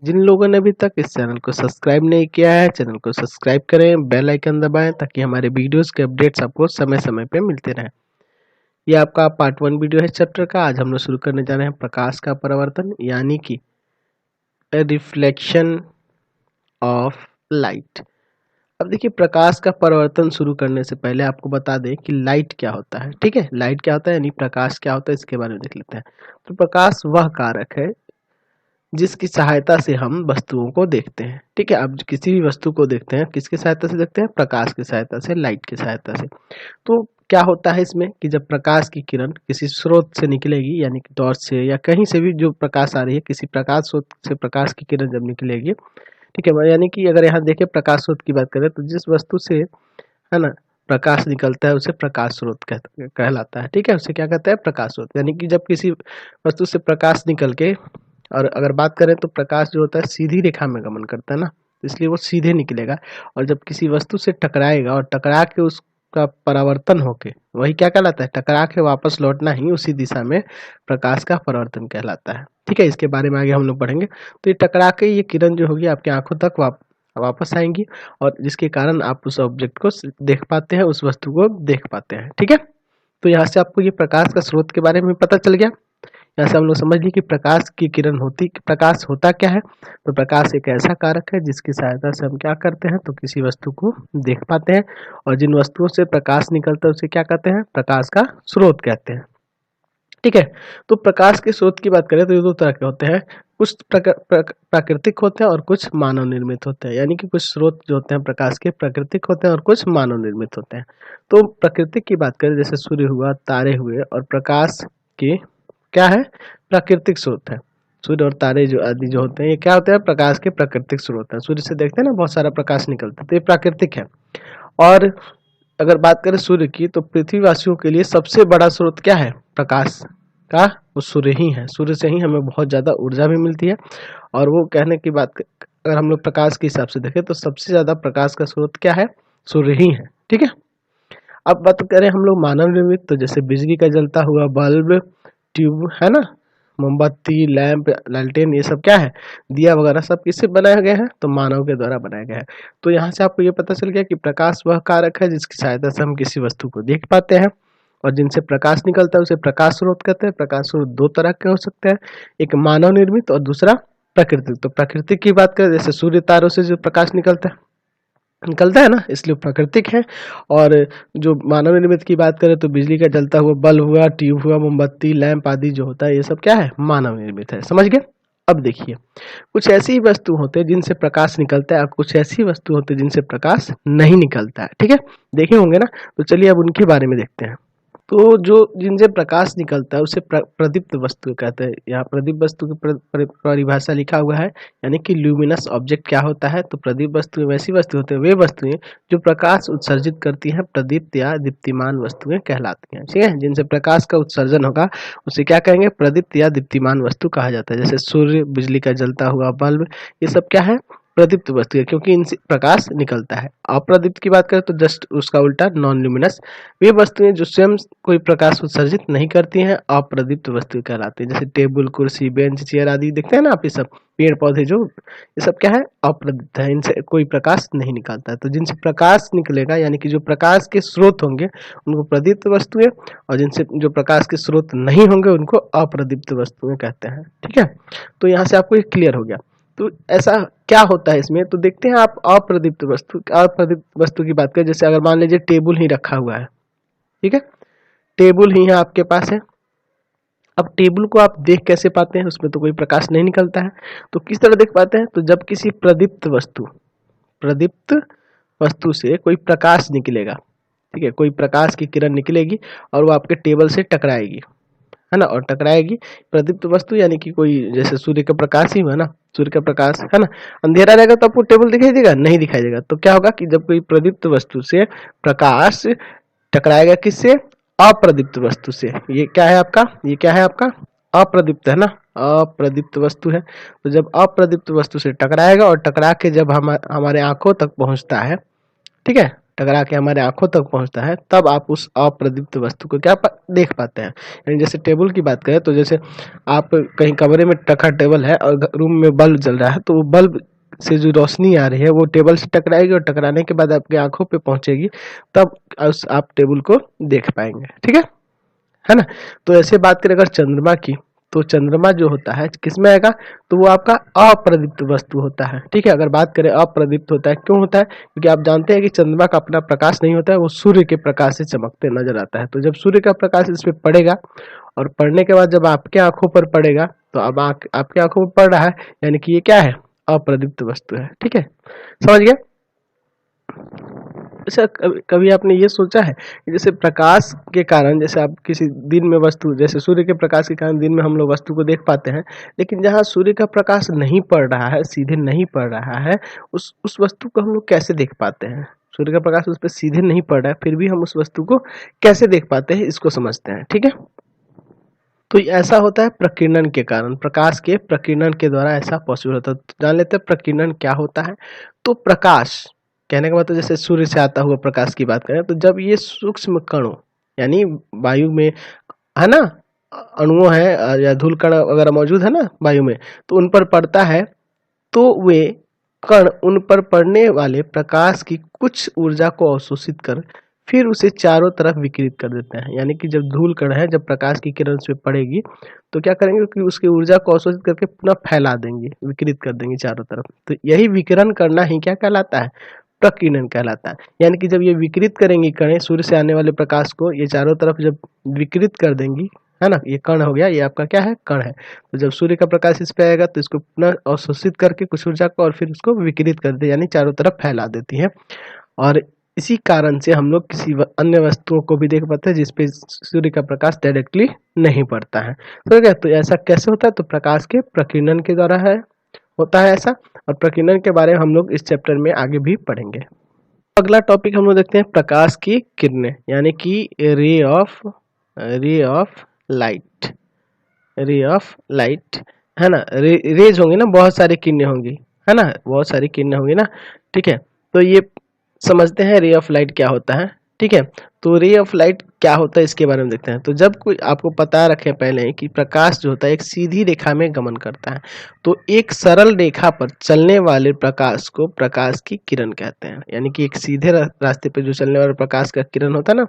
जिन लोगों ने अभी तक इस चैनल को सब्सक्राइब नहीं किया है, चैनल को सब्सक्राइब करें, बेल आइकन दबाएं ताकि हमारे वीडियोस के अपडेट्स आपको समय समय पे मिलते रहें। ये आपका पार्ट 1 वीडियो है चैप्टर का। आज हम लोग शुरू करने जा रहे हैं प्रकाश का परावर्तन यानी कि रिफ्लेक्शन ऑफ लाइट। अब देखिए, प्रकाश का परावर्तन शुरू करने से पहले आपको बता दें कि लाइट क्या होता है। ठीक है, लाइट क्या होता है यानी प्रकाश क्या होता है, इसके बारे में देख लेते हैं। तो प्रकाश वह कारक है जिसकी सहायता से हम वस्तुओं को देखते हैं। ठीक है, अब किसी भी वस्तु को देखते हैं किसकी सहायता से देखते हैं? प्रकाश की सहायता से, लाइट की सहायता से। तो क्या होता है इसमें कि जब प्रकाश की किरण किसी स्रोत से निकलेगी यानी कि टॉर्च से या कहीं से भी जो प्रकाश आ रही है, किसी प्रकाश स्रोत से प्रकाश की किरण जब निकलेगी, ठीक है, यानी कि अगर यहाँ देखें प्रकाश स्रोत की बात करें तो जिस वस्तु से, है ना, प्रकाश निकलता है उसे प्रकाश स्रोत कहलाता है। ठीक है, उसे क्या कहते हैं? प्रकाश स्रोत। यानी कि जब किसी वस्तु से प्रकाश निकल के, और अगर बात करें तो प्रकाश जो होता है सीधी रेखा में गमन करता है ना, इसलिए वो सीधे निकलेगा। और जब किसी वस्तु से टकराएगा और टकरा के उसका परावर्तन होके, वही क्या कहलाता है? टकरा के वापस लौटना ही उसी दिशा में प्रकाश का परावर्तन कहलाता है। ठीक है, इसके बारे में आगे हम लोग पढ़ेंगे। तो ये टकरा के ये किरण जो होगी आपकी आंखों तक वापस आएंगी, और जिसके कारण आप उस ऑब्जेक्ट को देख पाते हैं, उस वस्तु को देख पाते हैं। ठीक है, तो यहाँ से आपको ये प्रकाश का स्रोत के बारे में पता चल गया। यहाँ से हम लोग समझ लिए कि प्रकाश की किरण प्रकाश होता क्या है। तो प्रकाश एक ऐसा कारक है जिसकी सहायता से हम क्या करते हैं, तो किसी वस्तु को देख पाते हैं। और जिन वस्तुओं से प्रकाश निकलता है उसे क्या कहते हैं? प्रकाश का स्रोत कहते हैं। ठीक है, तो प्रकाश के स्रोत की बात करें तो ये दो तरह के होते हैं। कुछ प्राकृतिक होते हैं और कुछ मानव निर्मित होते हैं। यानी कि कुछ स्रोत जो होते हैं प्रकाश के प्राकृतिक होते हैं और कुछ मानव निर्मित होते हैं। तो प्राकृतिक की बात करें, जैसे सूर्य हुआ, तारे हुए, और प्रकाश के क्या है? प्राकृतिक स्रोत है। सूर्य और तारे जो आदि जो होते हैं ये क्या होते हैं? प्रकाश के प्राकृतिक स्रोत हैं। सूर्य से देखते हैं ना बहुत सारा प्रकाश निकलता है, तो ये प्राकृतिक है। और अगर बात करें सूर्य की, तो पृथ्वीवासियों के लिए सबसे बड़ा स्रोत क्या है प्रकाश का? वो सूर्य ही है। सूर्य से ही हमें बहुत ज्यादा ऊर्जा भी मिलती है। और वो कहने की बात अगर हम लोग प्रकाश के हिसाब से देखें तो सबसे ज्यादा प्रकाश का स्रोत क्या है? सूर्य ही है। ठीक है, अब बात करें हम लोग मानव निर्मित, तो जैसे बिजली का जलता हुआ बल्ब, ट्यूब, है ना, मोमबत्ती, लैंप, लालटेन, ये सब क्या है? दिया वगैरह सब किससे बनाया गया है? तो मानव के द्वारा बनाया गया है। तो यहाँ से आपको ये पता चल गया कि प्रकाश वह कारक है जिसकी सहायता से हम किसी वस्तु को देख पाते हैं। और जिनसे प्रकाश निकलता है उसे प्रकाश स्रोत कहते हैं। प्रकाश स्रोत दो तरह के हो सकते हैं, एक मानव निर्मित और दूसरा प्राकृतिक। तो प्राकृतिक की बात करें, जैसे सूर्य तारों से जो प्रकाश निकलता है ना, इसलिए प्राकृतिक है। और जो मानव निर्मित की बात करें तो बिजली का जलता हुआ बल्ब हुआ, ट्यूब हुआ, मोमबत्ती, लैंप आदि जो होता है ये सब क्या है? मानव निर्मित है। समझ गए? अब देखिए, कुछ ऐसी वस्तु होते हैं जिनसे प्रकाश निकलता है और कुछ ऐसी वस्तु होते हैं जिनसे प्रकाश नहीं निकलता है। ठीक है, देखे होंगे ना, तो चलिए अब उनके बारे में देखते हैं। तो जो जिनसे प्रकाश निकलता है उसे प्रदीप्त वस्तु कहते हैं। यहाँ प्रदीप्त वस्तु की परिभाषा लिखा हुआ है, यानी कि ल्यूमिनस ऑब्जेक्ट क्या होता है? तो प्रदीप्त वस्तुएं वैसी वस्तु होते हैं, वे वस्तुएं जो प्रकाश उत्सर्जित करती हैं, प्रदीप्त या दीप्तिमान वस्तुएं कहलाती हैं। ठीक है, जिनसे प्रकाश का उत्सर्जन होगा उसे क्या कहेंगे? प्रदीप्त या दीप्तिमान वस्तु कहा जाता है। जैसे सूर्य, बिजली का जलता हुआ बल्ब, ये सब क्या है? प्रदीप्त वस्तु है, क्योंकि इनसे प्रकाश निकलता है। अप्रदीप्त की बात करें तो जस्ट उसका उल्टा, नॉन ल्यूमिनस, वे वस्तुएं जो स्वयं कोई प्रकाश उत्सर्जित नहीं करती हैं, अप्रदीप्त वस्तुएं कहलाती हैं। जैसे टेबल, कुर्सी, बेंच, चेयर आदि देखते हैं ना आप, ये सब पेड़ पौधे जो, ये सब क्या है? अप्रदीप्त है, इनसे कोई प्रकाश नहीं निकलता है। तो जिनसे प्रकाश निकलेगा यानी कि जो प्रकाश के स्रोत होंगे उनको प्रदीप्त वस्तुएं, और जिनसे जो प्रकाश के स्रोत नहीं होंगे उनको अप्रदीप्त वस्तुएं कहते हैं। ठीक है, तो यहाँ से आपको ये क्लियर हो गया। तो ऐसा क्या होता है इसमें, तो देखते हैं आप। अप्रदीप्त वस्तु की बात करें, जैसे अगर मान लीजिए टेबल ही रखा हुआ है, ठीक है, टेबल ही है आपके पास है। अब टेबल को आप देख कैसे पाते हैं? उसमें तो कोई प्रकाश नहीं निकलता है, तो किस तरह देख पाते हैं? तो जब किसी प्रदीप्त वस्तु से कोई प्रकाश निकलेगा, ठीक है, कोई प्रकाश की किरण निकलेगी और वो आपके टेबल से टकराएगी, है ना, और टकराएगी। प्रदीप्त वस्तु यानी कि कोई, जैसे सूर्य का प्रकाश ही हुआ ना, सूर्य का प्रकाश, है ना, अंधेरा रहेगा तो आपको टेबल दिखाई देगा? नहीं दिखाई देगा। तो क्या होगा कि जब कोई प्रदीप्त वस्तु से प्रकाश टकराएगा, किससे? अप्रदीप्त वस्तु से। ये क्या है आपका? ये क्या है आपका? अप्रदीप्त है ना, अप्रदीप्त वस्तु है। तो जब अप्रदीप्त वस्तु से टकराएगा और टकरा के जब हमारे आंखों तक पहुंचता है, ठीक है, टकरा के हमारे आंखों तक पहुंचता है, तब आप उस अप्रदीप्त वस्तु को देख पाते हैं। यानी जैसे टेबल की बात करें तो जैसे आप कहीं कमरे में रखा टेबल है और रूम में बल्ब जल रहा है, तो वो बल्ब से जो रोशनी आ रही है वो टेबल से टकराएगी और टकराने के बाद आपकी आंखों पे पहुंचेगी, तब आप टेबल को देख पाएंगे। ठीक है ना। तो ऐसे बात करें अगर चंद्रमा की, तो चंद्रमा जो होता है किसमें आएगा, तो वो आपका अप्रदीप्त वस्तु होता है। ठीक है, अगर बात करें अप्रदीप्त होता है, क्यों होता है, क्योंकि आप जानते हैं कि चंद्रमा का अपना प्रकाश नहीं होता है, वो सूर्य के प्रकाश से चमकते नजर आता है। तो जब सूर्य का प्रकाश इस पे पड़ेगा और पड़ने के बाद जब आपके आंखों पर पड़ेगा, तो अब आपके आंखों पर पड़ रहा है, यानी कि ये क्या है, अप्रदीप्त वस्तु है। ठीक है, समझ गए। अच्छा, कभी आपने ये सोचा है कि जैसे प्रकाश के कारण, जैसे आप किसी दिन में वस्तु, जैसे सूर्य के प्रकाश के कारण दिन में हम लोग वस्तु को देख पाते हैं, लेकिन जहाँ सूर्य का प्रकाश नहीं पड़ रहा है, सीधे नहीं पड़ रहा है, उस वस्तु को हम लोग कैसे देख पाते हैं। सूर्य का प्रकाश उस पर सीधे नहीं पड़ रहा है, फिर भी हम उस वस्तु को कैसे देख पाते हैं, इसको समझते हैं। ठीक है, तो ऐसा होता है प्रकीर्णन के कारण, प्रकाश के प्रकीर्णन के द्वारा ऐसा पॉसिबल होता है। तो जान लेते हैं प्रकीर्णन क्या होता है। तो प्रकाश कहने का मतलब, जैसे सूर्य से आता हुआ प्रकाश की बात करें, तो जब ये सूक्ष्म कणों यानी वायु में है ना, अणुओं है या धूल कण वगैरह मौजूद है ना वायु में, तो उन पर पड़ता है, तो वे कण उन पर पड़ने वाले प्रकाश की कुछ ऊर्जा को अवशोषित कर फिर उसे चारों तरफ विकिरित कर देते हैं। यानी कि जब धूल कण है, जब प्रकाश की किरण उस पर पड़ेगी, तो क्या करेंगे कि उसकी ऊर्जा को अवशोषित करके पुनः फैला देंगे, विकिरित कर देंगे चारों तरफ। तो यही विकिरण करना ही क्या कहलाता है, प्रकीर्णन कहलाता है। यानी कि जब ये विकिरित करेंगी कणें, सूर्य से आने वाले प्रकाश को ये चारों तरफ जब विकिरित कर देंगी, है ना, ये कण हो गया, ये आपका क्या है, कण है। तो जब सूर्य का प्रकाश इस पे आएगा तो इसको पुनः अवशोषित करके कुछ ऊर्जा को और फिर उसको विकिरित कर दे, यानी चारों तरफ फैला देती है। और इसी कारण से हम लोग किसी अन्य वस्तुओं को भी देख पाते हैं जिसपे सूर्य का प्रकाश डायरेक्टली नहीं पड़ता है। तो ऐसा कैसे होता है, तो प्रकाश के प्रकीर्णन के द्वारा है, होता है ऐसा। और प्रकीर्णन के बारे में हम लोग इस चैप्टर में आगे भी पढ़ेंगे। अगला टॉपिक हम लोग देखते हैं प्रकाश की किरणें, यानी कि ray of light. Ray of light है ना, रेज होंगे ना, बहुत सारी किरणें होंगी, है ना, बहुत सारी किरणें होंगी ना। ठीक है, तो ये समझते हैं रे ऑफ लाइट क्या होता है। ठीक है, तो रे ऑफ लाइट क्या होता है इसके बारे में देखते हैं। तो जब कोई आपको पता रखे पहले कि प्रकाश जो होता है एक सीधी रेखा में गमन करता है, तो एक सरल रेखा पर चलने वाले प्रकाश को प्रकाश की किरण कहते हैं। यानी कि एक सीधे रास्ते पे जो चलने वाला प्रकाश का किरण होता है ना,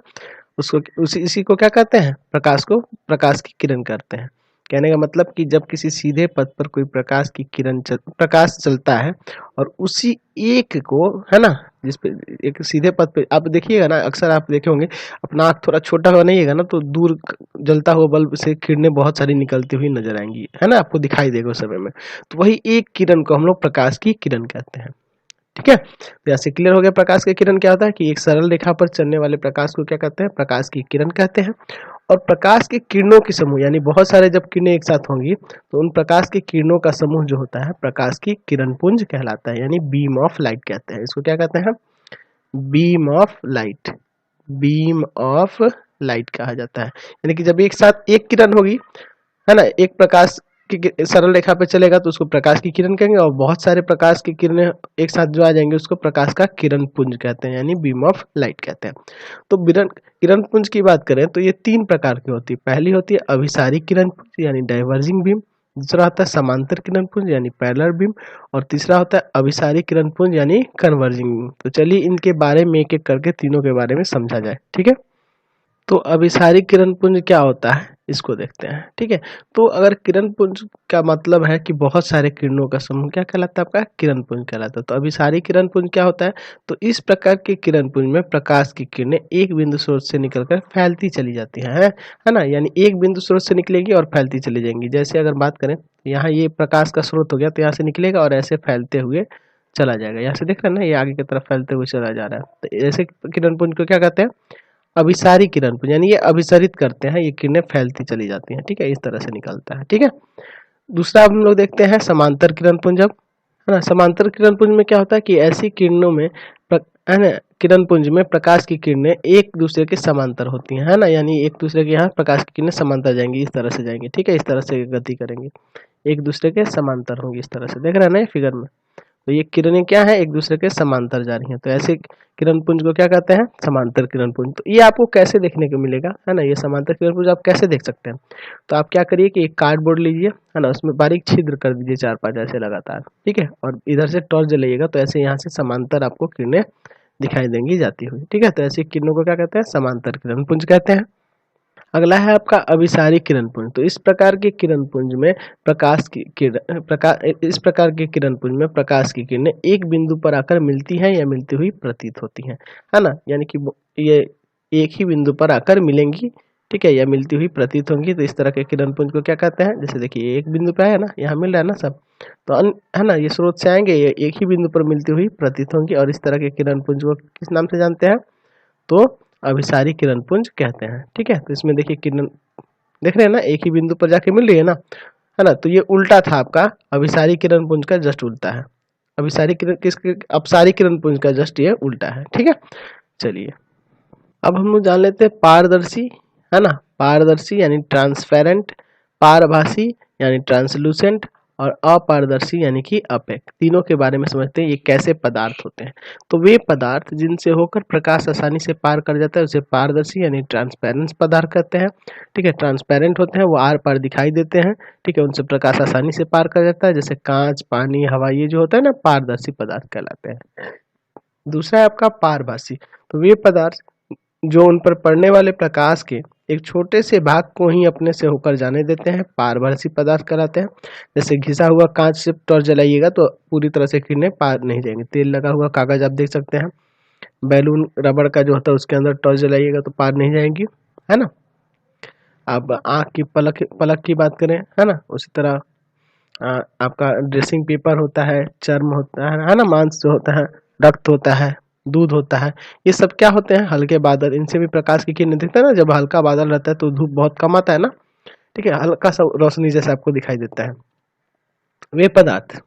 उसको इसी को क्या कहते हैं, प्रकाश को प्रकाश की किरण कहते हैं। कहने का मतलब कि जब किसी सीधे पथ पर कोई प्रकाश चलता है और उसी एक को, है ना, जिसपे एक सीधे पथ पे आप देखिएगा ना, अक्सर आप देखे होंगे, अपना आँख थोड़ा छोटा बनाइएगा ना, तो दूर जलता हुआ बल्ब से किरणें बहुत सारी निकलती हुई नजर आएंगी, है ना, आपको दिखाई देगा उस समय में। तो वही एक किरण को हम लोग प्रकाश की किरण कहते हैं। ठीक है, तो यहाँ से क्लियर हो गया प्रकाश की किरण क्या होता है, कि एक सरल रेखा पर चलने वाले प्रकाश को क्या कहते हैं, प्रकाश की किरण कहते हैं। और प्रकाश के किरणों के समूह, यानी बहुत सारे जब किरणें एक साथ होंगी, तो उन प्रकाश के किरणों का समूह जो होता है प्रकाश की किरण पुंज कहलाता है, यानी बीम ऑफ लाइट कहते हैं। इसको क्या कहते हैं, beam of light. Beam of light कहा जाता है। यानी कि जब एक साथ एक किरण होगी, है ना, एक प्रकाश की सरल रेखा पे चलेगा तो उसको प्रकाश की किरण कहेंगे, और बहुत सारे प्रकाश की किरणें एक साथ जो आ जाएंगे उसको प्रकाश का किरण पुंज कहते हैं, यानी बीम ऑफ लाइट कहते हैं। तो किरण पुंज की बात करें तो ये तीन प्रकार की होती है। पहली होती है अभिसारी किरण पुंज, यानी डाइवर्जिंग बीम। दूसरा होता है समांतर किरण पुंज, यानी पैरेलल बीम। और तीसरा होता है अभिसारी किरण पुंज, यानी कन्वर्जिंग बीम। तो चलिए इनके बारे में एक एक करके तीनों के बारे में समझा जाए। ठीक है, तो अभिसारी किरण पुंज क्या होता है इसको देखते हैं। ठीक है, तो अगर किरण पुंज का मतलब है कि बहुत सारे किरणों का समूह क्या कहलाता है, आपका किरण पुंज कहलाता है। तो अभिसारी किरण पुंज क्या होता है, तो इस प्रकार के किरण पुंज में प्रकाश की किरणें एक बिंदु स्रोत से निकलकर फैलती चली जाती हैं, है ना, यानी एक बिंदु स्रोत से निकलेगी और फैलती चली जाएंगी। जैसे अगर बात करें, यहाँ ये प्रकाश का स्रोत हो गया, तो यहाँ से निकलेगा और ऐसे फैलते हुए चला जाएगा। यहाँ से देख रहे हैं ना, ये आगे की तरफ फैलते हुए चला जा रहा है। तो ऐसे किरण पुंज को क्या कहते हैं, अभिसारी किरण पुंज, यानी ये अभिसरित करते हैं, ये किरणें फैलती चली जाती हैं। ठीक है, इस तरह से निकलता है। ठीक है, दूसरा हम लोग देखते हैं समांतर किरण पुंज। अब है ना, समांतर किरण पुंज में क्या होता है कि ऐसी किरणों में है ना, किरण पुंज में प्रकाश की किरणें एक दूसरे के समांतर होती हैं, है ना, यानी एक दूसरे के यहाँ प्रकाश की किरणें समांतर जाएंगी, इस तरह से जाएंगी। ठीक है, इस तरह से गति करेंगे, एक दूसरे के समांतर होंगी, इस तरह से देख रहे हैं ना फिगर में। तो ये किरणें क्या है, एक दूसरे के समांतर जा रही हैं, तो ऐसे किरण पुंज को क्या कहते हैं, समांतर किरण पुंज। तो ये आपको कैसे देखने को मिलेगा, है ना, ये समांतर किरण पुंज आप कैसे देख सकते हैं। तो आप क्या करिए कि एक कार्डबोर्ड लीजिए, है ना, उसमें बारीक छिद्र कर दीजिए 4-5 ऐसे लगातार, ठीक है, और इधर से टॉर्च जलाइएगा तो ऐसे यहाँ से समांतर आपको किरणें दिखाई देंगी जाती हुई, ठीक है। तो ऐसी किरणों को क्या कहते हैं, समांतर किरण पुंज कहते हैं। अगला है आपका अभिसारी किरण पुंज। तो इस प्रकार के किरण पुंज में प्रकाश की किरण इस प्रकार के किरण पुंज में प्रकाश की किरणें एक बिंदु पर आकर मिलती हैं या मिलती हुई प्रतीत होती हैं, है ना, यानी कि ये एक ही बिंदु पर आकर मिलेंगी, ठीक है, या मिलती हुई प्रतीत होंगी। तो इस तरह के किरण पुंज को क्या कहते हैं, जैसे देखिए एक बिंदु पे है ना, यहाँ मिल रहा है ना सब, तो है ना, ये स्रोत से आएंगे, ये एक ही बिंदु पर मिलती हुई प्रतीत होंगी, और इस तरह के किरण पुंज को किस नाम से जानते हैं, तो अभिसारी किरण पुंज कहते हैं, ठीक है। तो इसमें देखिए किरण देख रहे हैं ना, एक ही बिंदु पर जाके मिल रही है ना, है ना, तो ये उल्टा था आपका अभिसारी किरण पुंज का, जस्ट उल्टा है। अभिसारी किरण अपसारी किरण पुंज का जस्ट ये उल्टा है, ठीक है। चलिए अब हम लोग जान लेते हैं पारदर्शी, है ना, पारदर्शी यानी ट्रांसपेरेंट, पारभासी यानी ट्रांसलूसेंट, और अपारदर्शी यानी कि अपेक, तीनों के बारे में समझते हैं, ये कैसे पदार्थ होते हैं। तो वे पदार्थ जिनसे होकर प्रकाश आसानी से पार कर जाता है उसे पारदर्शी यानी ट्रांसपेरेंट पदार्थ कहते हैं, ठीक है। ट्रांसपेरेंट होते हैं, वो आर पार दिखाई देते हैं, ठीक है, उनसे प्रकाश आसानी से पार कर जाता है, जैसे कांच, पानी, हवा, ये जो होता है ना, पारदर्शी पदार्थ कहलाते हैं। दूसरा है आपका पारभासी। तो वे पदार्थ जो उन पर पड़ने वाले प्रकाश के एक छोटे से भाग को ही अपने से होकर जाने देते हैं, पारदर्शी पदार्थ कहलाते हैं। जैसे घिसा हुआ कांच से टॉर्च जलाइएगा तो पूरी तरह से किरणें पार नहीं जाएंगी। तेल लगा हुआ कागज आप देख सकते हैं, बैलून रबड़ का जो होता है उसके अंदर टॉर्च जलाइएगा तो पार नहीं जाएंगी, है ना। आप आँख की पलक पलक की बात करें, है ना, उसी तरह आपका ड्रेसिंग पेपर होता है, चर्म होता है ना, मांस जो होता है, रक्त होता है, दूध होता है, ये सब क्या होते हैं, हल्के बादल, इनसे भी प्रकाश की किरणें दिखता है ना। जब हल्का बादल रहता है तो धूप बहुत कम आता है ना, ठीक है, हल्का सा रोशनी जैसा आपको दिखाई देता है। वे पदार्थ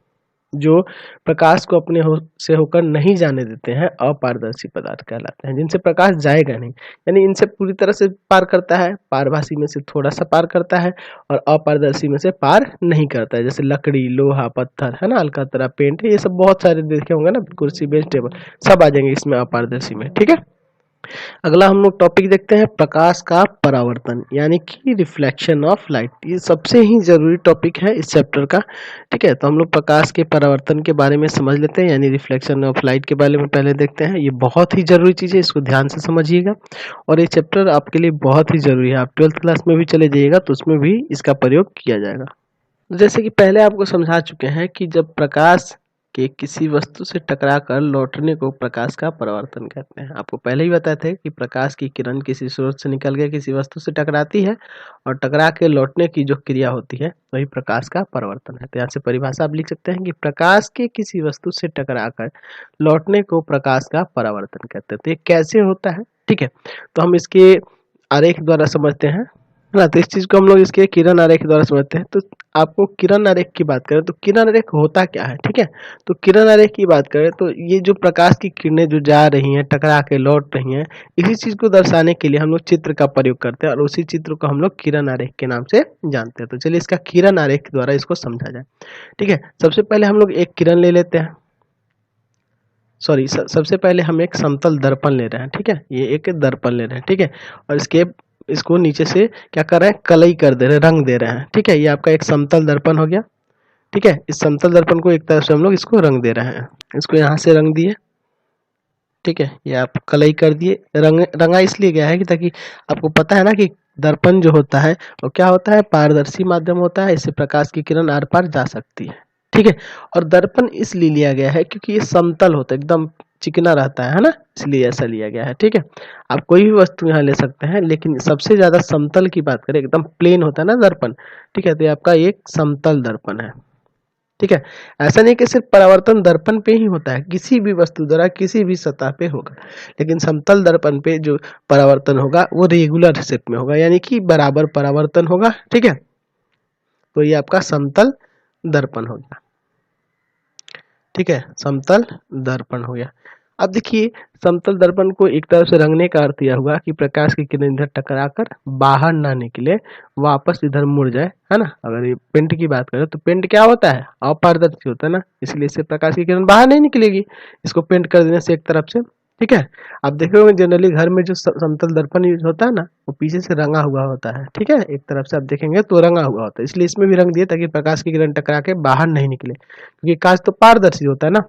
जो प्रकाश को अपने से होकर नहीं जाने देते हैं अपारदर्शी पदार्थ कहलाते हैं, जिनसे प्रकाश जाएगा नहीं, यानी इनसे पूरी तरह से पार करता है, पारभासी में से थोड़ा सा पार करता है, और अपारदर्शी में से पार नहीं करता है। जैसे लकड़ी, लोहा, पत्थर, है ना, अलकतरा, पेंट, ये सब बहुत सारे देखे होंगे ना, कुर्सी, बेंच, टेबल, सब आ जाएंगे इसमें अपारदर्शी में, ठीक है। अगला हम लोग टॉपिक देखते हैं प्रकाश का परावर्तन यानी कि रिफ्लेक्शन ऑफ लाइट। ये सबसे ही जरूरी टॉपिक है इस चैप्टर का, ठीक है। तो हम लोग प्रकाश के परावर्तन के बारे में समझ लेते हैं, यानी रिफ्लेक्शन ऑफ लाइट के बारे में पहले देखते हैं। ये बहुत ही जरूरी चीज है, इसको ध्यान से समझिएगा, और ये चैप्टर आपके लिए बहुत ही जरूरी है। आप 12th क्लास में भी चले जाइएगा तो उसमें भी इसका प्रयोग किया जाएगा। जैसे कि पहले आपको समझा चुके हैं कि जब प्रकाश के किसी वस्तु से टकराकर लौटने को प्रकाश का परावर्तन कहते हैं। आपको पहले ही बताए थे कि प्रकाश की किरण किसी स्रोत से निकल के किसी वस्तु से टकराती है, और टकरा के लौटने की जो क्रिया होती है वही प्रकाश का परावर्तन है। तो यहाँ से परिभाषा आप लिख सकते हैं कि प्रकाश के किसी वस्तु से टकराकर लौटने को प्रकाश का परावर्तन कहते हैं। तो ये कैसे होता है, ठीक है, तो हम इसके आरेख द्वारा समझते हैं ना। तो इस चीज को हम लोग इसके किरण आरेख द्वारा समझते हैं। तो आपको किरण आरेख की बात करें तो किरण आरेख होता क्या है, ठीक है। तो किरण आरेख की बात करें तो ये जो प्रकाश की किरणें जो जा रही हैं, टकरा के लौट रही हैं, इसी चीज को दर्शाने के लिए हम लोग चित्र का प्रयोग करते हैं, और उसी चित्र को हम लोग किरण आरेख के नाम से जानते हैं। तो चलिए इसका किरण आरेख द्वारा इसको समझा जाए, ठीक है। सबसे पहले हम लोग एक किरण ले लेते हैं, सॉरी, सबसे पहले हम एक समतल दर्पण ले रहे हैं, ठीक है, ये एक दर्पण ले रहे हैं, ठीक है, और इसको नीचे से क्या कर रहे हैं, कलई कर दे रहे हैं, रंग दे रहे हैं, ठीक है। ये आपका एक समतल दर्पण हो गया, ठीक है। इस समतल दर्पण को एक तरफ से हम लोग इसको रंग दे रहे हैं, इसको यहाँ से रंग दिए, ठीक है, ये आप कलई कर दिए। रंगा इसलिए गया है कि ताकि आपको पता है ना कि दर्पण जो होता है वो क्या होता है, पारदर्शी माध्यम होता है, इससे प्रकाश की किरण आर पार जा सकती है, ठीक है। और दर्पण इसलिए लिया गया है क्योंकि ये समतल होता है, एकदम चिकना रहता है ना, इसलिए ऐसा लिया गया है, ठीक है। आप कोई भी वस्तु यहाँ ले सकते हैं, लेकिन सबसे ज्यादा समतल की बात करें, एकदम प्लेन होता है ना दर्पण, ठीक है, तो ये आपका एक समतल दर्पण है, ठीक है। ऐसा नहीं कि सिर्फ परावर्तन दर्पण पे ही होता है, किसी भी वस्तु द्वारा किसी भी सतह पे होगा, लेकिन समतल दर्पण पे जो परावर्तन होगा वो रेगुलर शेप में होगा, यानी कि बराबर परावर्तन होगा, ठीक है। तो ये आपका समतल दर्पण हो गया, ठीक है, समतल दर्पण हो गया। अब देखिए समतल दर्पण को एक तरफ से रंगने का अर्थ यह हुआ कि प्रकाश की किरण इधर टकराकर बाहर ना निकले, वापस इधर मुड़ जाए, है ना। अगर ये पेंट की बात करें तो पेंट क्या होता है, अपारदर्शी होता है ना, इसलिए इससे प्रकाश की किरण बाहर नहीं निकलेगी इसको पेंट कर देने से एक तरफ से। ठीक है, आप देखोगे जनरली घर में जो समतल दर्पण यूज होता है ना, वो पीछे से रंगा हुआ होता है। ठीक है, एक तरफ से आप देखेंगे तो रंगा हुआ होता है, इसलिए इसमें भी रंग दिए ताकि प्रकाश की किरण टकरा के बाहर नहीं निकले, क्योंकि कांच तो पारदर्शी होता है ना।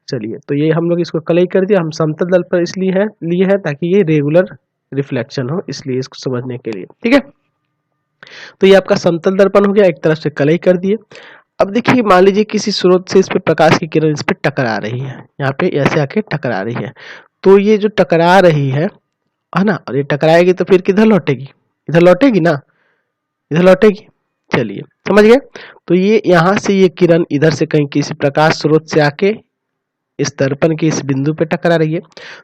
चलिए, तो ये हम लोग इसको कलई कर दिया, हम समतल दर्पण इसलिए है लिए है ताकि ये रेगुलर रिफ्लेक्शन हो, इसलिए इसको समझने के लिए। ठीक है, तो ये आपका समतल दर्पण हो गया, एक तरफ से कलई कर दिए। अब देखिए मान लीजिए किसी स्रोत से इस पे प्रकाश की किरण इस पे टकरा रही है, यहाँ पे ऐसे आके टकरा रही है, तो ये जो टकरा रही है ना, और ये टकराएगी तो फिर किधर लौटेगी, इधर लौटेगी ना, इधर लौटेगी। चलिए समझ गए। तो ये यहाँ से ये किरण इधर से कहीं किसी प्रकाश स्रोत से आके इस दर्पण के इस बिंदु पे टकरा रही है।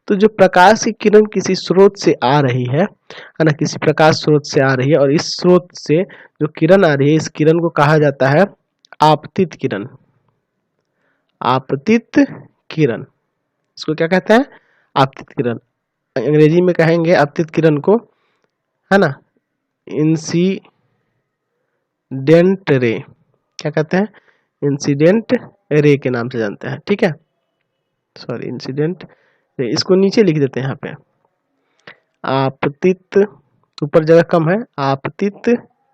तो जो प्रकाश की किरण किसी स्रोत से आ रही है ना, किसी प्रकाश स्रोत से आ रही है, और इस स्रोत से जो किरण आ रही है, इस किरण को कहा जाता है आपतित किरण। आपतित किरण, इसको क्या कहते हैं, आपतित किरण। अंग्रेजी में कहेंगे आपतित किरण को, है ना, इंसिडेंट रे, क्या कहते हैं, इंसिडेंट रे के नाम से जानते हैं। ठीक है, सॉरी इंसिडेंट रे, इसको नीचे लिख देते हैं यहाँ पे। आपतित, ऊपर जगह कम है, आपतित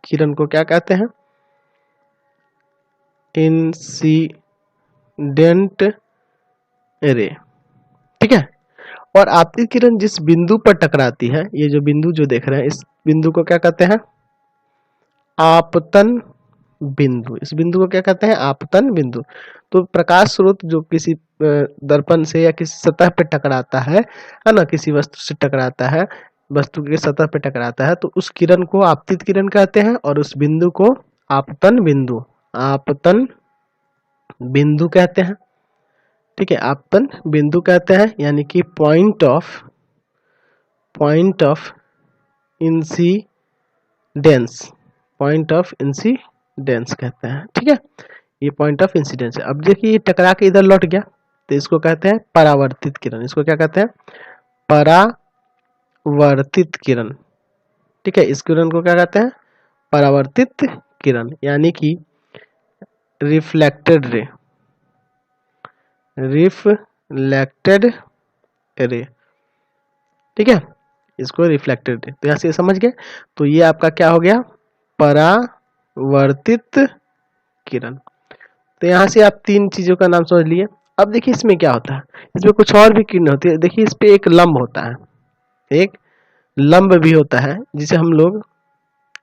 किरण को क्या कहते हैं, इंसिडेंट रे। ठीक है, और आपतित किरण जिस बिंदु पर टकराती है, ये जो बिंदु जो देख रहे हैं, इस बिंदु को क्या कहते हैं, आपतन बिंदु। इस बिंदु को क्या कहते हैं, आपतन बिंदु। तो प्रकाश स्रोत जो किसी दर्पण से या किसी सतह पे टकराता है ना, किसी वस्तु से टकराता है, वस्तु के सतह पे टकराता है, तो उस किरण को आपतित किरण कहते हैं, और उस बिंदु को आपतन बिंदु, आपतन बिंदु कहते हैं। ठीक है, आपतन बिंदु कहते हैं, यानी कि point of incidence, point of incidence कहते हैं। ठीक है, ये पॉइंट ऑफ इंसिडेंस है। अब देखिए ये टकरा के इधर लौट गया, तो इसको कहते हैं परावर्तित किरण। इसको क्या कहते हैं, परावर्तित किरण। ठीक है, इस किरण को क्या कहते हैं, परावर्तित किरण, यानी कि रिफ्लेक्टेड रे, रिफ्लेक्टेड रे। ठीक है, इसको रिफ्लेक्टेड रे, तो यहाँ से समझ गए। तो ये आपका क्या हो गया, परावर्तित किरण। तो यहाँ से आप तीन चीजों का नाम समझ लिए। अब देखिए इसमें क्या होता है, इसमें कुछ और भी किरण होती है। देखिए इस पे एक लंब होता है, एक लंब भी होता है, जिसे हम लोग,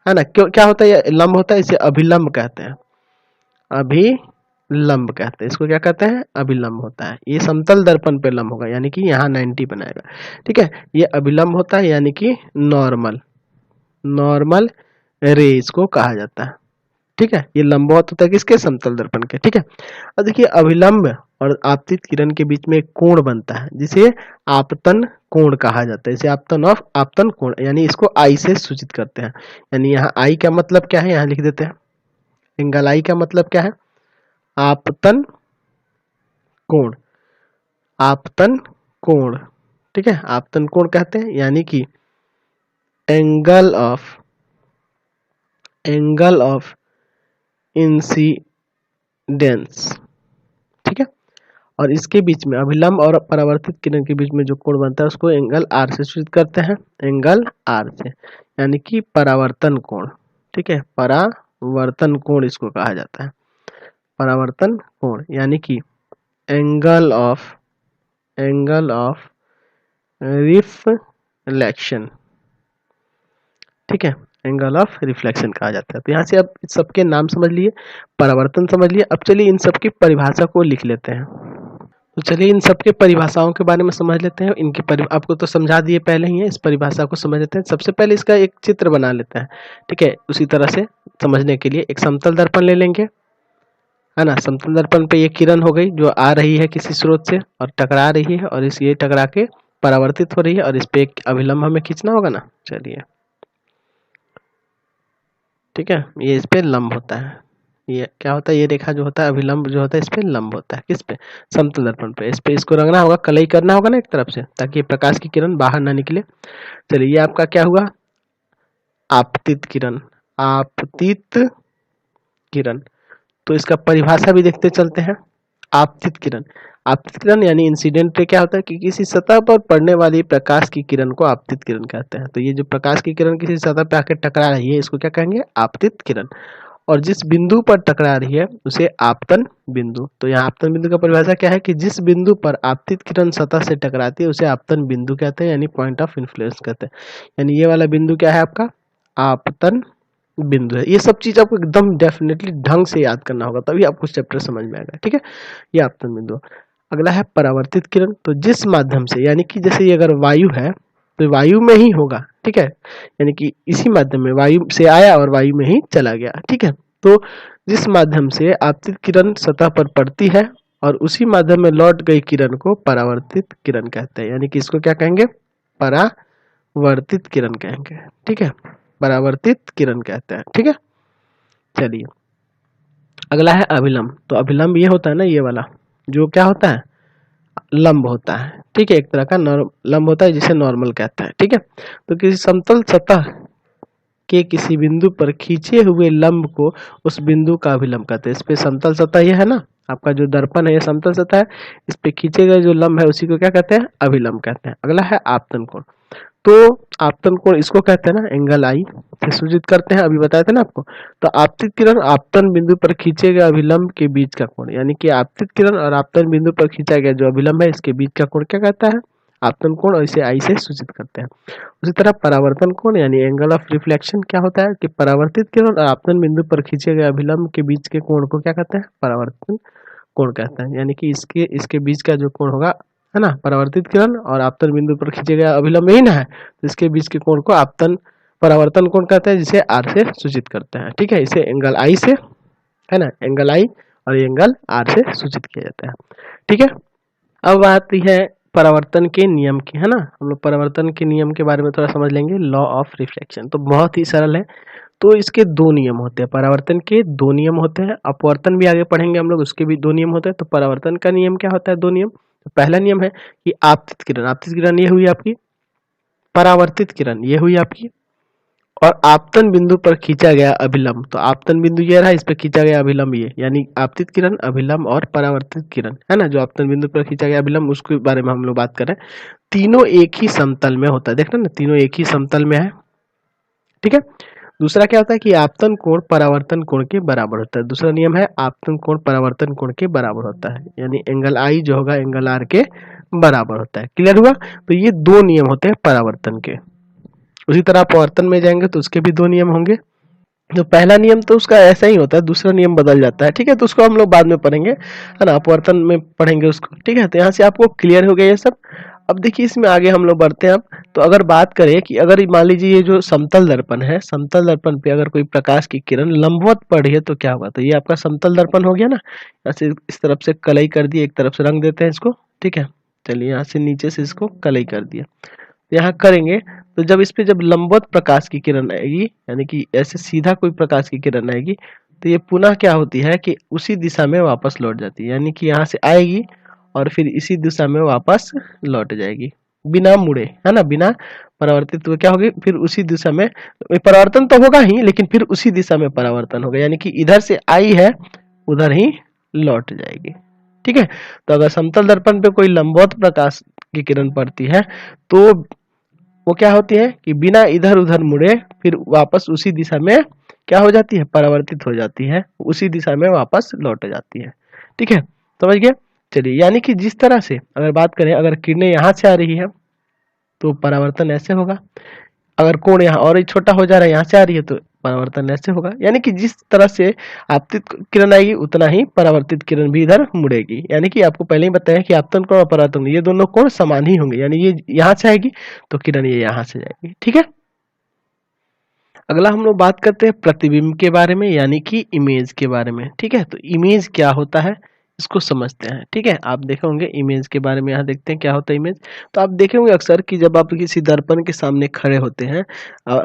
है ना, क्यों क्या होता है, ये लंब होता है, इसे अभिलंब कहते हैं, अभिलंब कहते हैं। इसको क्या कहते हैं, अभिलंब होता है। ये समतल दर्पण पे लंब होगा, यानी कि यहाँ 90 बनाएगा। ठीक है, ये अभिलंब होता है, यानी कि नॉर्मल, नॉर्मल रे इसको कहा जाता है। ठीक है, ये लंबवत होता है किसके, समतल दर्पण के। ठीक है, अब देखिए अभिलंब और आपतित किरण के बीच में एक कोण बनता है, जिसे आपतन कोण कहा जाता है। इसे आपतन कोण, यानी इसको आई से सूचित करते हैं। यानी यहाँ आई का मतलब क्या है, यहाँ लिख देते हैं। एंगल आई का मतलब क्या है, आपतन कोण, आपतन कोण। ठीक है, आपतन कोण कहते हैं, यानी कि एंगल ऑफ इंसिडेंस। ठीक है, और इसके बीच में अभिलंब और परावर्तित किरण के बीच में जो कोण बनता है, उसको एंगल आर से सूचित करते हैं, एंगल आर से, यानी कि परावर्तन कोण। ठीक है, परावर्तन कोण इसको कहा जाता है, परावर्तन कोण, यानी कि एंगल ऑफ रिफ्लेक्शन। ठीक है, एंगल ऑफ रिफ्लेक्शन कहा जाता है। तो यहाँ से अब सबके नाम समझ लिए, परावर्तन समझ लिए। अब चलिए इन सबकी परिभाषा को लिख लेते हैं। तो चलिए इन सबके परिभाषाओं के बारे में समझ लेते हैं। इनकी आपको तो समझा दिए पहले ही है, इस परिभाषा को समझ लेते हैं। सबसे पहले इसका एक चित्र बना लेते हैं। ठीक है, उसी तरह से समझने के लिए एक समतल दर्पण ले लेंगे, है ना। समतल दर्पण पे ये किरण हो गई जो आ रही है किसी स्रोत से और टकरा रही है, और इस ये टकरा के परावर्तित हो रही है, और इस पे एक अभिलंब हमें खींचना होगा ना। चलिए, ठीक है, ये इस पे लंब होता है, ये क्या होता है, ये रेखा जो होता है अभिलंब जो होता है इस पे लंब होता है, किस पे, समतल दर्पण पे। इस पे इसको रंगना होगा, कलई करना होगा ना एक तरफ से, ताकि प्रकाश की किरण बाहर ना निकले। चलिए ये आपका क्या हुआ, आपतित किरण। आपतित किरण, तो इसका परिभाषा भी देखते चलते हैं। आपतित किरण, आपतित किरण यानी इंसिडेंट रे क्या होता है कि किसी सतह पर पड़ने वाली प्रकाश की किरण को आपतित किरण कहते हैं। तो ये जो प्रकाश की किरण किसी सतह पे आकर टकरा रही है इसको क्या कहेंगे, आपतित किरण। और जिस बिंदु पर टकरा रही है उसे आपतन बिंदु। तो यहाँ आपतन बिंदु का परिभाषा क्या है कि जिस बिंदु पर आपतित किरण सतह से टकराती है उसे आपतन बिंदु कहते हैं, यानी पॉइंट ऑफ इन्फ्लुएंस कहते हैं। यानी ये वाला बिंदु क्या है आपका, आपतन बिंदु है। ये सब चीज आपको एकदम डेफिनेटली ढंग से याद करना होगा, तभी आपको चैप्टर समझ में आएगा, ठीक है। ये आपतन बिंदु। अगला है परावर्तित किरण। तो जिस माध्यम से, यानी कि जैसे ये अगर वायु है तो वायु में ही होगा, ठीक है, यानी कि इसी माध्यम में वायु से आया और वायु में ही चला गया, ठीक है। तो जिस माध्यम से आपतित किरण सतह पर पड़ती है और उसी माध्यम में लौट गई किरण को परावर्तित किरण कहते हैं, यानी कि इसको क्या कहेंगे, परावर्तित किरण कहेंगे, ठीक है, परावर्तित किरण कहते हैं, ठीक है। चलिए अगला है अभिलंब। तो अभिलंब ये होता है ना, ये वाला जो क्या होता है, लंब होता है, ठीक है, एक तरह का लंब होता है जिसे नॉर्मल कहते हैं, ठीक है। तो किसी समतल सतह के किसी बिंदु पर खींचे हुए लंब को उस बिंदु का अभिलंब कहते हैं। इस पे समतल सतह ये है ना, आपका जो दर्पण है ये समतल सतह है, इस पे खींचे गए जो लंब है उसी को क्या कहते हैं, अभिलंब कहते हैं। अगला है आपतन कोण। तो आपतन कोण इसको कहते हैं ना, एंगल आई से सूचित करते हैं, अभी बताए थे ना आपको। तो आपतित किरण आपतन बिंदु पर खींचे गए अभिलंब के बीच का कोण, यानी कि आपतित किरण और आपतन बिंदु पर खींचा गया जो अभिलंब है इसके बीच का कोण क्या कहता है, आपतन कोण, और इसे आई से सूचित करते हैं। उसी तरह परावर्तन कोण यानी एंगल ऑफ रिफ्लेक्शन क्या होता है कि परावर्तित किरण और आपतन बिंदु पर खींचे गए अभिलंब के बीच के कोण को क्या कहते हैं, परावर्तन कोण कहते हैं। यानी कि इसके इसके बीच का जो कोण होगा, है ना, परावर्तित किरण और आपतन बिंदु पर खींचे गए अभिलंब ही ना है, तो इसके बीच के कोण को आपतन परावर्तन कोण कहते हैं, जिसे आर से सूचित करते हैं, ठीक है। इसे एंगल आई से, है ना, एंगल आई और एंगल आर से सूचित किया जाता है, ठीक है। अब आती है परावर्तन के नियम की, है ना, हम लोग परावर्तन के नियम के बारे में थोड़ा समझ लेंगे। लॉ ऑफ रिफ्लेक्शन तो बहुत ही सरल है। तो इसके दो नियम होते हैं, परावर्तन के दो नियम होते हैं, अपवर्तन भी आगे पढ़ेंगे हम लोग, उसके भी दो नियम होते हैं। तो परावर्तन का नियम क्या होता है, दो नियम। तो पहला नियम है कि आपतित किरण, आपतित किरण ये हुई आपकी, परावर्तित किरण ये हुई आपकी, और आपतन बिंदु पर खींचा गया अभिलंब। तो आपतन बिंदु ये रहा, इस पर खींचा गया अभिलंब ये, यानी आपतित किरण, अभिलंब और परावर्तित किरण, है ना, जो आपतन बिंदु पर खींचा गया अभिलंब उसके बारे में हम लोग बात कर रहे हैं। तीनों एक ही समतल में होता है, देखना ना, तीनों एक ही समतल में है, ठीक है। दूसरा क्या होता है कि आपतन कोण परावर्तन कोण के बराबर होता है। दूसरा नियम है आपतन कोण परावर्तन कोण के बराबर होता है, यानी एंगल आई जो होगा एंगल आर के बराबर होता है। क्लियर हुआ। तो ये दो नियम होते हैं परावर्तन के। उसी तरह अपवर्तन में जाएंगे तो उसके भी दो नियम होंगे। जो पहला नियम तो उसका ऐसा ही होता है, दूसरा नियम बदल जाता है, ठीक है। तो उसको हम लोग बाद में पढ़ेंगे, है ना, अपवर्तन में पढ़ेंगे उसको, ठीक है। तो यहाँ से आपको क्लियर हो गया ये सब। अब देखिए इसमें आगे हम लोग बढ़ते हैं। अब तो अगर बात करें कि अगर मान लीजिए ये जो समतल दर्पण है, समतल दर्पण पे अगर कोई प्रकाश की किरण लंबवत पड़ी है तो क्या होगा। तो ये आपका समतल दर्पण हो गया ना, ऐसे इस तरफ से कलई कर दी, एक तरफ से रंग देते हैं इसको, ठीक है। चलिए यहाँ से नीचे से इसको कलई कर दिया, यहाँ करेंगे। तो जब इस पे जब लंबवत प्रकाश की किरण आएगी, यानी कि ऐसे सीधा कोई प्रकाश की किरण आएगी, तो ये पुनः क्या होती है कि उसी दिशा में वापस लौट जाती है, यानी कि यहाँ से आएगी और फिर इसी दिशा में वापस लौट जाएगी बिना मुड़े, है ना, बिना परावर्तित हुए क्या होगी, फिर उसी दिशा में परावर्तन तो होगा ही, लेकिन फिर उसी दिशा में परावर्तन होगा, यानी कि इधर से आई है उधर ही लौट जाएगी, ठीक है। तो अगर समतल दर्पण पे कोई लंबवत प्रकाश की किरण पड़ती है तो वो क्या होती है कि बिना इधर उधर मुड़े फिर वापस उसी दिशा में क्या हो जाती है, परावर्तित हो जाती है, उसी दिशा में वापस लौट जाती है, ठीक है, समझ गए। चलिए यानी कि जिस तरह से अगर बात करें, अगर किरणें यहाँ से आ रही है तो परावर्तन ऐसे होगा, अगर कोण यहाँ और छोटा हो जा रहा है, यहाँ से आ रही है, तो परावर्तन ऐसे होगा। यानी कि जिस तरह से आपतित किरण आएगी उतना ही परावर्तित किरण भी इधर मुड़ेगी। यानी कि आपको पहले ही बताया कि आपतन कोण और परावर्तन कोण ये दोनों कोण समान ही होंगे, यानी ये यहाँ से आएगी तो किरण ये यहाँ से जाएगी, ठीक है। अगला हम लोग बात करते हैं प्रतिबिंब के बारे में, यानी कि इमेज के बारे में, ठीक है। तो इमेज क्या होता है, इसको समझते हैं। ठीक है, आप देखे होंगे इमेज के बारे में, यहाँ देखते हैं क्या होता है इमेज। तो आप देखे होंगे अक्सर कि जब आप किसी दर्पण के सामने खड़े होते हैं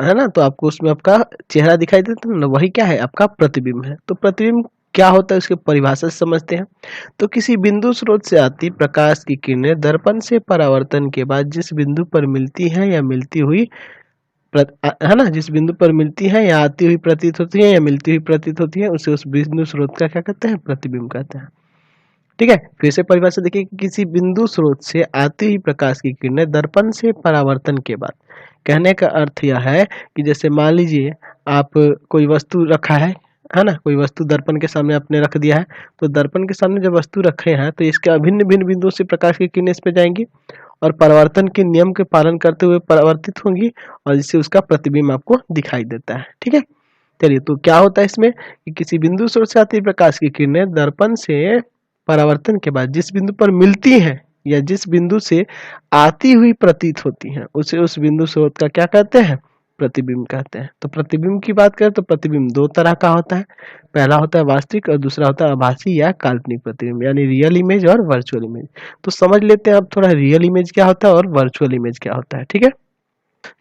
है ना, तो आपको उसमें आपका चेहरा दिखाई देता है ना, वही क्या है, आपका प्रतिबिंब है। तो प्रतिबिंब क्या होता है उसकी परिभाषा से समझते हैं। तो किसी बिंदु स्रोत से आती प्रकाश की किरणें दर्पण से परावर्तन के बाद जिस बिंदु पर मिलती है या मिलती हुई है ना, जिस बिंदु पर मिलती है या आती हुई प्रतीत होती है या मिलती हुई प्रतीत होती है, उसे उस बिंदु स्रोत का क्या कहते हैं, प्रतिबिंब कहते हैं। ठीक है, फिर से परिभाषा देखिए कि किसी बिंदु स्रोत से आती हुई प्रकाश की किरणें दर्पण से परावर्तन के बाद, कहने का अर्थ यह है कि जैसे मान लीजिए आप कोई वस्तु रखा है ना, कोई वस्तु दर्पण के सामने आपने रख दिया है, तो दर्पण के सामने जब वस्तु रखे हैं तो इसके अभिन्न भिन्न बिंदुओं से प्रकाश की किरणें इस पे जाएंगी और परावर्तन के नियम के पालन करते हुए परावर्तित होंगी और जिससे उसका प्रतिबिंब आपको दिखाई देता है। ठीक है, चलिए तो क्या होता है इसमें कि किसी बिंदु स्रोत से आती प्रकाश की किरणें दर्पण से परावर्तन के बाद जिस बिंदु पर मिलती हैं या जिस बिंदु से आती हुई प्रतीत होती हैं, उसे उस बिंदु स्रोत का क्या कहते हैं, प्रतिबिंब कहते हैं। तो प्रतिबिंब की बात करें तो प्रतिबिंब दो तरह का होता है, पहला होता है वास्तविक और दूसरा होता है आभासी या काल्पनिक प्रतिबिंब, यानी रियल इमेज और वर्चुअल इमेज। तो समझ लेते हैं अब थोड़ा रियल इमेज क्या होता है और वर्चुअल इमेज क्या होता है। ठीक है,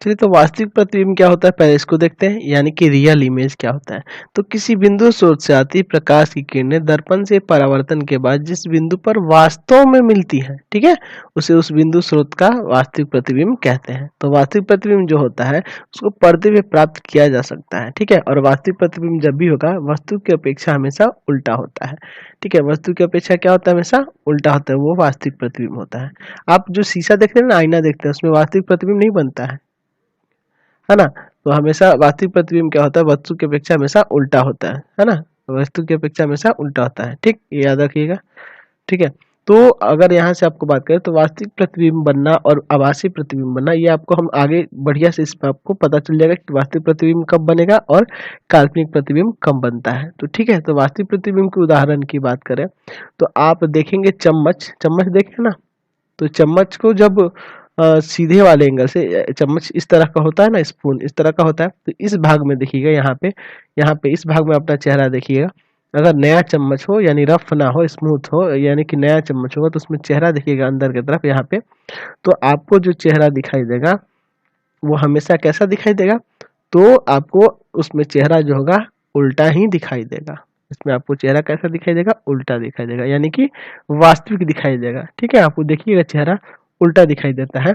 चलिए तो वास्तविक प्रतिबिंब क्या होता है पहले इसको देखते हैं, यानी कि रियल इमेज क्या होता है। तो किसी बिंदु स्रोत से आती प्रकाश की किरणें दर्पण से परावर्तन के बाद जिस बिंदु पर वास्तव में मिलती है, ठीक है, उसे उस बिंदु स्रोत का वास्तविक प्रतिबिंब कहते हैं। तो वास्तविक प्रतिबिंब जो होता है उसको पर्दे पे प्राप्त किया जा सकता है। ठीक है, और वास्तविक प्रतिबिंब जब भी होगा वस्तु की अपेक्षा हमेशा उल्टा होता है। ठीक है, वस्तु की अपेक्षा क्या होता है, हमेशा उल्टा होता है, वो वास्तविक प्रतिबिंब होता है। आप जो शीशा देखते हैं ना, आईना देखते हैं, उसमें वास्तविक प्रतिबिंब नहीं बनता है ना। तो हमेशा वास्तविक प्रतिबिंब क्या होता है, वस्तु की अपेक्षा हमेशा उल्टा होता है ना, वस्तु की अपेक्षा हमेशा उल्टा होता है। ठीक, ये याद रखिएगा। ठीक है, तो अगर यहाँ से आपको बात करें तो वास्तविक प्रतिबिंब बनना और आभासी प्रतिबिंब बनना, ये आपको हम आगे बढ़िया से इसमें आपको पता चल जाएगा कि वास्तविक प्रतिबिंब कब बनेगा और काल्पनिक प्रतिबिंब कब बनता है। तो ठीक है, तो वास्तविक प्रतिबिंब के उदाहरण की बात करें तो आप देखेंगे चम्मच, चम्मच देखें ना, तो चम्मच को जब सीधे वाले एंगल से चम्मच इस तरह का होता है ना, स्पून इस तरह का होता है, तो इस भाग में देखिएगा, यहाँ पे इस भाग में अपना चेहरा देखिएगा। अगर नया चम्मच हो यानी रफ ना हो, स्मूथ हो, यानी कि नया चम्मच होगा तो उसमें चेहरा देखिएगा अंदर की तरफ यहाँ पे, तो आपको जो चेहरा दिखाई देगा वो हमेशा कैसा दिखाई देगा, तो आपको उसमें चेहरा जो होगा उल्टा ही दिखाई देगा। इसमें आपको चेहरा कैसा दिखाई देगा, उल्टा दिखाई देगा, यानी कि वास्तविक दिखाई देगा। ठीक है, आपको देखिएगा चेहरा उल्टा दिखाई देता है।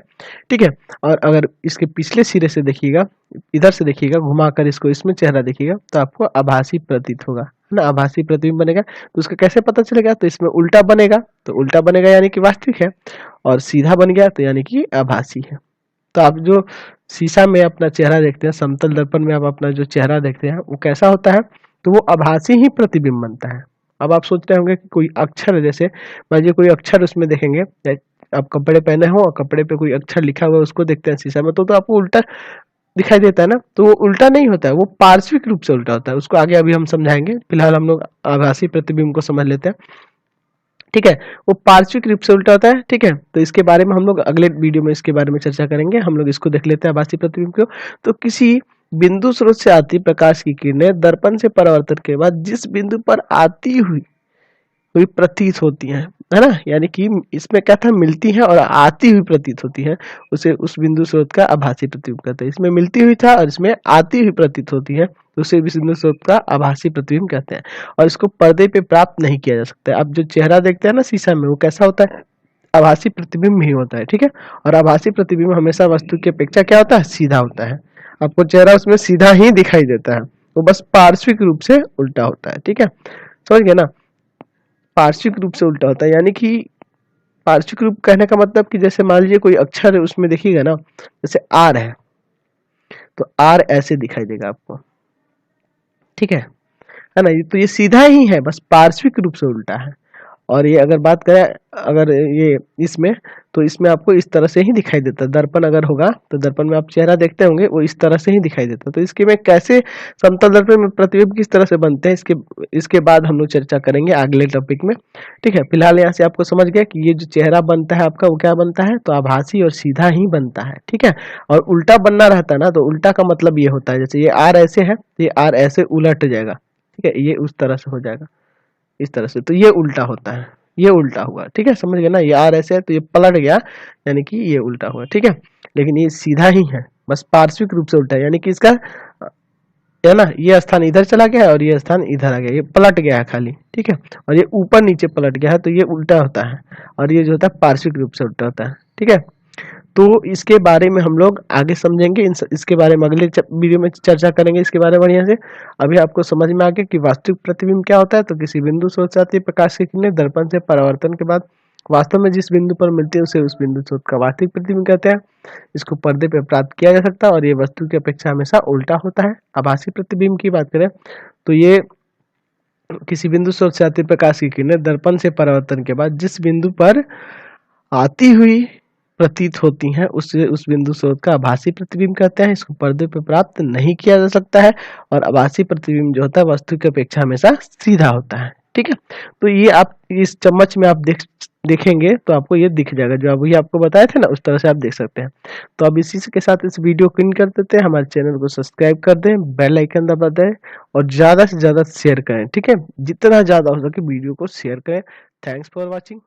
ठीक है, और अगर इसके पिछले सिरे से देखिएगा, इधर से देखिएगा घुमाकर इसको, इसमें चेहरा देखिएगा तो आपको आभासी प्रतीत होगा, है ना, आभासी प्रतिबिंब बनेगा। तो उसका कैसे पता चलेगा, तो इसमें उल्टा बनेगा, तो उल्टा बनेगा यानी कि वास्तविक है, और सीधा बन गया तो यानी कि आभासी है। तो आप जो शीशा में अपना चेहरा देखते हैं, समतल दर्पण में आप अपना जो चेहरा देखते हैं वो कैसा होता है, तो वो आभासी ही प्रतिबिंब बनता है। अब आप सोच रहे होंगे कि कोई अक्षर है, जैसे मान लीजिए कोई अक्षर उसमें देखेंगे, आप कपड़े पहने हो और कपड़े पे कोई अक्षर लिखा हुआ है उसको देखते हैं शीशा में, तो आपको उल्टा दिखाई देता है ना। तो वो उल्टा नहीं होता है, वो पार्श्विक रूप से उल्टा होता है, उसको आगे अभी हम समझाएंगे, फिलहाल हम लोग आभासी प्रतिबिंब को समझ लेते हैं। ठीक है, वो पार्श्विक रूप से उल्टा होता है। ठीक है, तो इसके बारे में हम लोग अगले वीडियो में इसके बारे में चर्चा करेंगे। हम लोग इसको देख लेते हैं आभासी प्रतिबिंब को। तो किसी बिंदु स्रोत से आती प्रकाश की किरणें दर्पण से परावर्तन के बाद जिस बिंदु पर आती हुई हुई प्रतीत होती हैं, है ना, यानी कि इसमें क्या था, मिलती हैं और आती हुई प्रतीत होती हैं, उसे उस बिंदु स्रोत का आभासी प्रतिबिंब कहते हैं। इसमें मिलती हुई था और इसमें आती हुई प्रतीत होती है, तो उसे भी बिंदु स्रोत का आभासी प्रतिबिंब कहते हैं। और इसको पर्दे पे प्राप्त नहीं किया जा सकता है। आप जो चेहरा देखते हैं ना शीशा में, वो कैसा होता है, आभासी प्रतिबिंब ही होता है। ठीक है, और आभासी प्रतिबिंब हमेशा वस्तु की अपेक्षा क्या होता है, सीधा होता है। आपको चेहरा उसमें सीधा ही दिखाई देता है, वो बस पार्श्विक रूप से उल्टा होता है। ठीक है, समझ गए ना, पार्श्विक रूप से उल्टा होता है, यानी कि पार्श्विक रूप कहने का मतलब कि जैसे मान लीजिए कोई अक्षर है उसमें देखिएगा ना, जैसे आर है तो आर ऐसे दिखाई देगा आपको। ठीक है ना, ये तो ये सीधा ही है, बस पार्श्विक रूप से उल्टा है। और ये अगर बात करें, अगर ये इसमें, तो इसमें आपको इस तरह से ही दिखाई देता है। दर्पण अगर होगा तो दर्पण में आप चेहरा देखते होंगे, वो इस तरह से ही दिखाई देता है। तो इसके में कैसे समतल दर्पण में प्रतिबिंब किस तरह से बनते हैं, इसके बाद हम लोग चर्चा करेंगे अगले टॉपिक में। ठीक है, फिलहाल यहाँ से आपको समझ गया कि ये जो चेहरा बनता है आपका, वो क्या बनता है, तो आभासी और सीधा ही बनता है। ठीक है, और उल्टा बनना रहता है ना, तो उल्टा का मतलब ये होता है, जैसे ये आर ऐसे है तो ये आर ऐसे उलट जाएगा। ठीक है, ये उस तरह से हो जाएगा। इस तरह से, तो ये उल्टा होता है, ये उल्टा हुआ, ठीक है, समझ गए ना, ये आर ऐसे है तो ये पलट गया, यानी कि ये उल्टा हुआ, ठीक है। लेकिन ये सीधा ही है, बस पार्श्विक रूप से उल्टा है, यानी कि इसका है ना, ये स्थान इधर चला गया है और ये स्थान इधर आ गया, ये पलट गया है खाली, ठीक है। और ये ऊपर नीचे पलट गया है तो ये उल्टा होता है, और ये जो होता है पार्श्विक रूप से उल्टा होता है, ठीक है। तो इसके बारे में हम लोग आगे समझेंगे, इसके बारे में अगले वीडियो में चर्चा करेंगे इसके बारे में बढ़िया से। अभी आपको समझ में आ गया कि वास्तविक प्रतिबिंब क्या होता है। तो किसी बिंदु स्रोत से आती है प्रकाश की किरणें, दर्पण से परावर्तन के बाद वास्तव में जिस बिंदु पर मिलती है उसे उस बिंदु स्रोत का वास्तविक प्रतिबिंब कहते हैं। इसको पर्दे पर प्राप्त किया जा सकता है और ये वस्तु की अपेक्षा हमेशा उल्टा होता है। आभासी प्रतिबिंब की बात करें तो ये किसी बिंदु स्रोत से आती प्रकाश की किरणें दर्पण से परावर्तन के बाद जिस बिंदु पर आती हुई प्रतीत होती हैं उसे उस बिंदु स्रोत का आभासी प्रतिबिंब कहते हैं। इसको पर्दे पर प्राप्त नहीं किया जा सकता है और आभासी प्रतिबिंब जो होता है वस्तु की अपेक्षा हमेशा सीधा होता है, ठीक है। तो ये आप इस चम्मच में आप देखेंगे तो आपको ये दिख जाएगा, जो अभी आपको बताए थे ना उस तरह से आप देख सकते हैं। तो अब इसी के साथ इस वीडियो को इन कर देते हैं, हमारे चैनल को सब्सक्राइब कर दें, बेल आइकन दबा दें और ज्यादा से ज्यादा शेयर करें, ठीक है। जितना ज्यादा हो सके वीडियो को शेयर करें। Thanks for watching.